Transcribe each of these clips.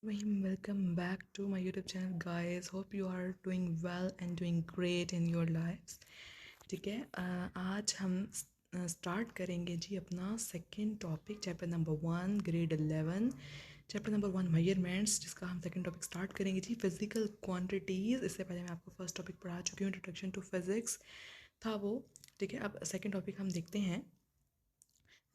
Welcome back to my YouTube channel guys. Hope you are doing well and doing great in your lives. ठीक है, आज हम start करेंगे जी अपना second topic, chapter number 1, grade 11, chapter number 1 measurements, जिसका हम second topic start करेंगे जी physical quantities. इससे पहले मैं आपको फर्स्ट टॉपिक पढ़ा चुकी हूँ, इंट्रोडक्शन टू फिजिक्स था वो। ठीक है, अब सेकंड टॉपिक हम देखते हैं।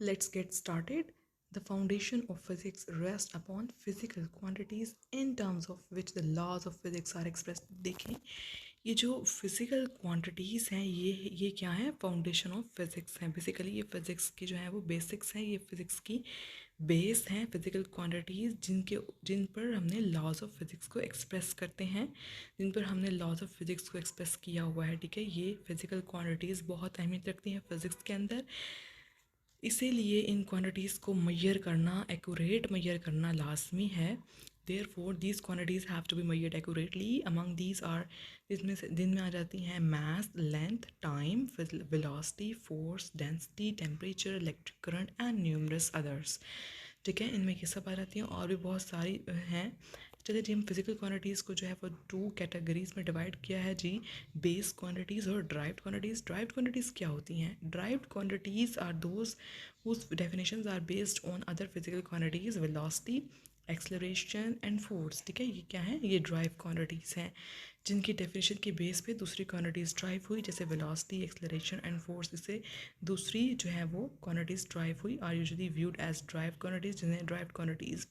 Let's get started. The foundation of physics rests upon physical quantities in terms of which the laws of physics are expressed. देखें, ये जो फिज़िकल क्वांटिटीज़ हैं ये क्या है? फाउंडेशन ऑफ फिज़िक्स हैं। बेसिकली ये फिज़िक्स की जो है वो बेसिक्स हैं, ये फिज़िक्स की बेस हैं फिज़िकल क्वांटिटीज़ जिन पर हमने लॉज ऑफ फिज़िक्स को एक्सप्रेस करते हैं, जिन पर हमने लॉज ऑफ फिज़िक्स को एक्सप्रेस किया हुआ है। ठीक है, ये फिज़िकल क्वांटिटीज़ बहुत अहमियत रखती हैं फिज़िक्स के अंदर। इसीलिए इन क्वांटिटीज़ को मैयर करना, एक्यूरेट मैयर करना लाजमी है। Therefore these quantities have to be measured accurately. Among these are, दिन में आ जाती हैं mass, length, time, velocity, force, density, temperature, electric current and numerous others. ठीक है, इनमें ये सब आ जाती हैं और भी बहुत सारी हैं। चलिए जी, हम फिजिकल क्वांटिटीज़ को जो है वो 2 कैटेगरीज में डिवाइड किया है जी, बेस क्वांटिटीज़ और ड्राइव्ड क्वांटिटीज़। ड्राइव्ड क्वांटिटीज़ क्या होती हैं? Derived quantities are those whose definitions are based on other physical quantities, velocity, acceleration and force. ठीक है, ये क्या है? ये ड्राइव क्वांटिटीज़ हैं जिनकी डेफिनेशन की बेस पे दूसरी क्वांटिटीज़ ड्राइव हुई, जैसे वेलोसिटी, एक्सलरेशन एंड फोर्स। इससे दूसरी जो है वो क्वांटिटीज़ ड्राइव हुई, are usually viewed as derive quantities, जिन्हें ड्राइव क्वांटिटीज़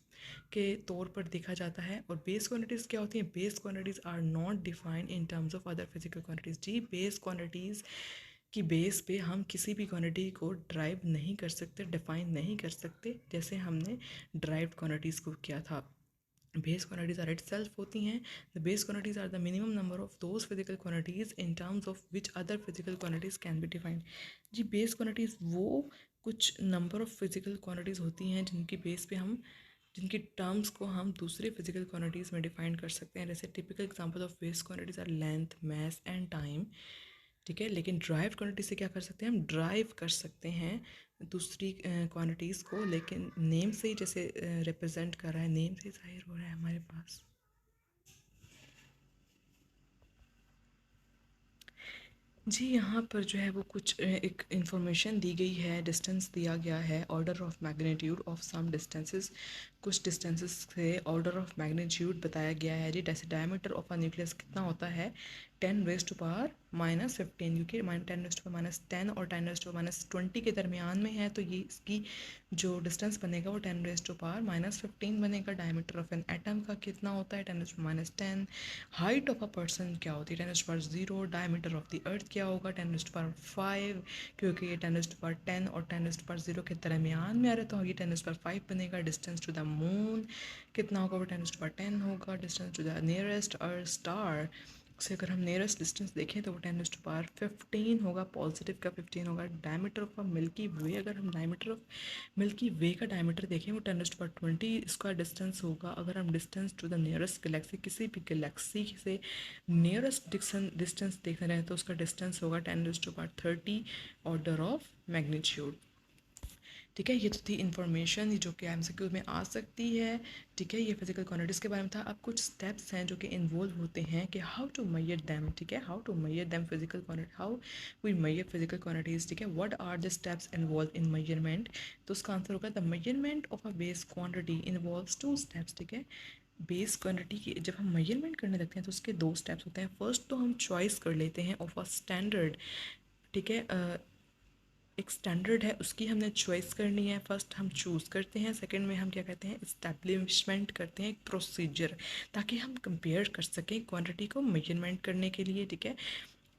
के तौर पर देखा जाता है। और बेस क्वांटिटीज़ क्या होती हैं? Base quantities are not defined in terms of other physical quantities. जी, बेस क्वांटिटीज़ की बेस पे हम किसी भी क्वांटिटी को ड्राइव नहीं कर सकते, डिफाइन नहीं कर सकते, जैसे हमने ड्राइव्ड क्वांटिटीज़ को किया था। Base quantities are itself होती हैं। The base quantities are the minimum number of those physical quantities in terms of which other physical quantities can be defined. जी, बेस क्वांटिटीज़ वो कुछ नंबर ऑफ फिजिकल क्वांटिटीज़ होती हैं जिनकी base पे हम, जिनकी टर्म्स को हम दूसरे फिजिकल क्वांटिटीज़ में डिफाइन कर सकते हैं। जैसे typical example of base quantities are length, mass and time. ठीक है, लेकिन ड्राइव क्वांटिटी से क्या कर सकते हैं? हम ड्राइव कर सकते हैं दूसरी क्वांटिटीज़ को, लेकिन नेम से ही जैसे रिप्रेजेंट कर रहा है, नेम से जाहिर हो रहा है हमारे पास। जी, यहाँ पर जो है वो कुछ एक इन्फॉर्मेशन दी गई है, डिस्टेंस दिया गया है, order of magnitude of some distances. कुछ डिस्टेंसेस से ऑर्डर ऑफ मैग्नीट्यूड बताया गया है जी। जैसे डायमीटर ऑफ अ न्यूक्लियस कितना होता है? 10⁻⁻15, क्योंकि 10⁻10 और 10⁻20 के दरमियान में है, तो ये इसकी जो डिस्टेंस बनेगा वो 10⁻15 बनेगा। डायमीटर ऑफ एन एटम का कितना होता है? 10⁻10। हाइट ऑफ अ पर्सन क्या होती है? 10⁻0। डायमीटर ऑफ द अर्थ क्या होगा? 10⁻5, क्योंकि ये 10⁻10 और 10⁻0 के दरमियान में आ रहा है, तो ये 10⁻5 बनेगा। डिस्टेंस टू द मून कितना होगा? वो 10⁻10 होगा। Distance to the nearest earth star से अगर हम नियरेस्ट डिस्टेंस देखें तो वो 10⁻15 होगा, पॉजिटिव का 15 होगा। डायमीटर ऑफ मिल्की वे, अगर हम डायमीटर ऑफ मिल्की वे का डायमीटर देखें वो 10⁻20 इसका डिस्टेंस होगा। अगर हम distance to the nearest galaxy, किसी भी गैलेक्सी से नियरेस्ट डिस्टेंस देख रहे हैं, तो उसका डिस्टेंस होगा 10⁻30 ऑर्डर ऑफ मैग्नीट्यूड। ठीक है, ये तो थी इन्फॉर्मेशन जो कि एमसीक्यू में आ सकती है। ठीक है, ये फिजिकल क्वांटिटीज़ के बारे में था। अब कुछ स्टेप्स हैं जो कि इन्वॉल्व होते हैं कि हाउ टू मैयर दैम। ठीक है, how to measure them physical quantity, how we measure physical quantities. ठीक है, what are the steps involve in measurement? तो उसका आंसर होगा the measurement of a base quantity involves 2 steps. ठीक है, base quantity की जब हम मेजरमेंट करने लगते हैं तो उसके 2 स्टेप्स होते हैं। फर्स्ट तो हम चॉइस कर लेते हैं ऑफ अ स्टैंडर्ड। ठीक है, एक स्टैंडर्ड है, उसकी हमने चॉइस करनी है। फर्स्ट हम चूज़ करते हैं, सेकंड में हम क्या कहते हैं? इस्टेब्लिशमेंट करते हैं, एक प्रोसीजर, ताकि हम कंपेयर कर सकें क्वांटिटी को मेजरमेंट करने के लिए। ठीक है,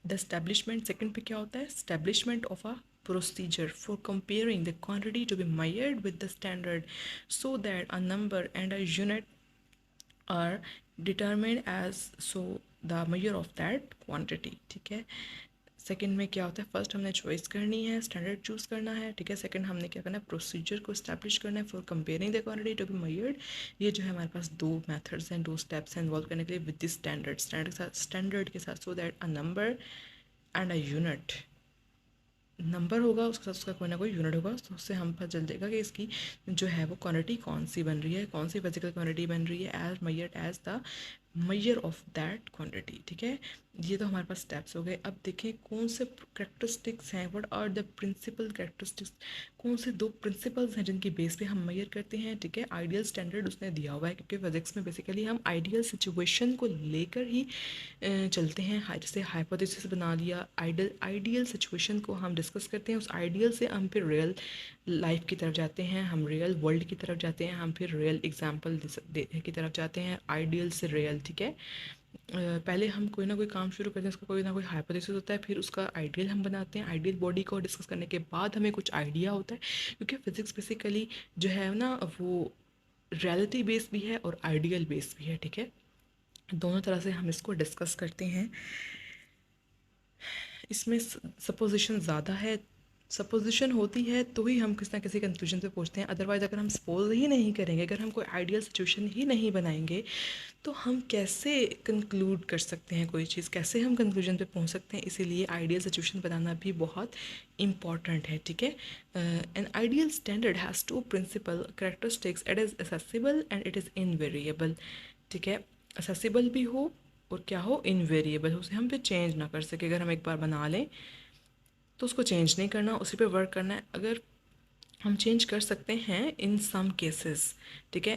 द इस्टेब्लिशमेंट सेकंड पे क्या होता है? Establishment of a procedure for comparing the quantity to be measured with the standard so that a number and a unit are determined as so the measure of that quantity। ठीक है, second में क्या होता है? First हमने choice करनी है, standard choose करना है। ठीक है, सेकंड हमने क्या करना है? प्रोसीजर को इस्टेब्लिश करना है for comparing the quantity to be measured. ये जो है हमारे पास 2 मेथड्स हैं, 2 स्टेप्स हैं इन्वॉल्व करने के लिए विद दिस स्टैंडर्ड के साथ, so that a number and a unit number होगा उसके साथ उसका कोई ना कोई यूनिट होगा, तो उससे हम पता चल जाएगा कि इसकी जो है वो क्वांटिटी कौन सी बन रही है, कौन सी फिजिकल क्वांटिटी बन रही है as measured as the measure of that quantity. ठीक है, ये तो हमारे पास स्टेप्स हो गए। अब देखें कौन से करेक्टरिस्टिक्स हैं, what are the principal characteristics, कौन से दो प्रिंसिपल्स हैं जिनकी बेस पे हम मैयर करते हैं। ठीक है, आइडियल स्टैंडर्ड उसने दिया हुआ है, क्योंकि फिजिक्स में बेसिकली हम आइडियल सिचुएशन को लेकर ही चलते हैं। जैसे हाइपोथेसिस बना लिया, आइडियल आइडियल सिचुएशन को हम डिस्कस करते हैं, उस आइडियल से हम फिर रियल लाइफ की तरफ जाते हैं, हम रियल वर्ल्ड की तरफ जाते हैं, हम फिर रियल एग्जाम्पल की तरफ जाते हैं, आइडियल से रियल। ठीक है, पहले हम कोई ना कोई काम शुरू करते हैं, उसका कोई ना कोई हाइपोथेसिस होता है, फिर उसका आइडियल हम बनाते हैं, आइडियल बॉडी को डिस्कस करने के बाद हमें कुछ आइडिया होता है, क्योंकि फिजिक्स बेसिकली जो है ना वो रियलिटी बेस्ड भी है और आइडियल बेस्ड भी है। ठीक है, दोनों तरह से हम इसको डिस्कस करते हैं। इसमें सपोजिशन ज़्यादा है, सपोजिशन होती है तो ही हम किसी ना किसी कंक्लूजन पे पहुंचते हैं, अदरवाइज़ अगर हम सपोज ही नहीं करेंगे, अगर हम कोई आइडियल सिचुएशन ही नहीं बनाएंगे, तो हम कैसे कंक्लूड कर सकते हैं कोई चीज़, कैसे हम कंक्लूजन पे पहुंच सकते हैं। इसीलिए आइडियल सिचुएशन बनाना भी बहुत इम्पॉर्टेंट है। ठीक है, an ideal standard has two principal characteristics, it is accessible and it is invariable. ठीक है, एसेसिबल भी हो और क्या हो, इनवेरिएबल हो, उसे हम फिर चेंज ना कर सके। अगर हम एक बार बना लें तो उसको चेंज नहीं करना, उसी पे वर्क करना है। अगर हम चेंज कर सकते हैं इन सम केसेस। ठीक है,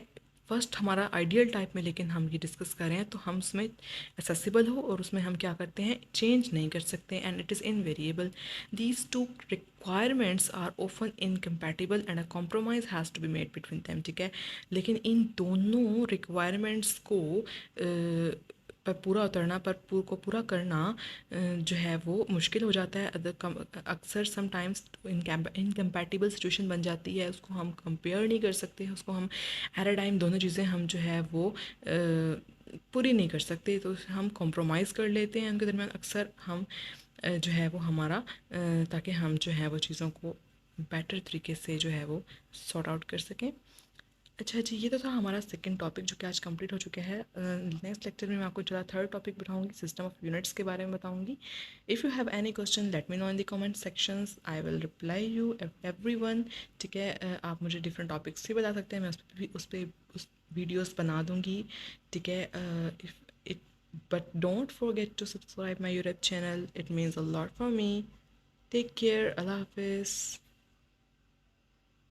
फर्स्ट हमारा आइडियल टाइप में लेकिन हम ये डिस्कस कर रहे हैं तो हम उसमें एक्सेसिबल हो और उसमें हम क्या करते हैं, चेंज नहीं कर सकते, and it is invariable. These two requirements are often incompatible and a compromise has to be made between them. ठीक है, लेकिन इन दोनों रिक्वायरमेंट्स को पर पूरा उतरना, पर को पूरा करना जो है वो मुश्किल हो जाता है। अक्सर समटाइम्स इनकम्पैटिबल सिचुएशन बन जाती है, उसको हम कंपेयर नहीं कर सकते, उसको हम एट अ टाइम दोनों चीज़ें हम जो है वो पूरी नहीं कर सकते, तो हम कॉम्प्रोमाइज़ कर लेते हैं उनके दरमियान। अक्सर हम जो है वो हमारा ताकि हम जो है वो चीज़ों को बेटर तरीके से जो है वो सॉर्ट आउट कर सकें। अच्छा जी, ये तो था हमारा सेकंड टॉपिक जो कि आज कंप्लीट हो चुका है। नेक्स्ट लेक्चर में मैं आपको जो थर्ड टॉपिक बताऊंगी, सिस्टम ऑफ यूनिट्स के बारे में बताऊंगी। If you have any question let me know in the comment sections, I will reply you everyone. ठीक है, आप मुझे डिफरेंट टॉपिक्स भी बता सकते हैं, मैं उस वीडियोस बना दूंगी। ठीक है, if it but don't forget to subscribe my YouTube channel, it means a lot for me. Take care, अल्लाह हाफिज़।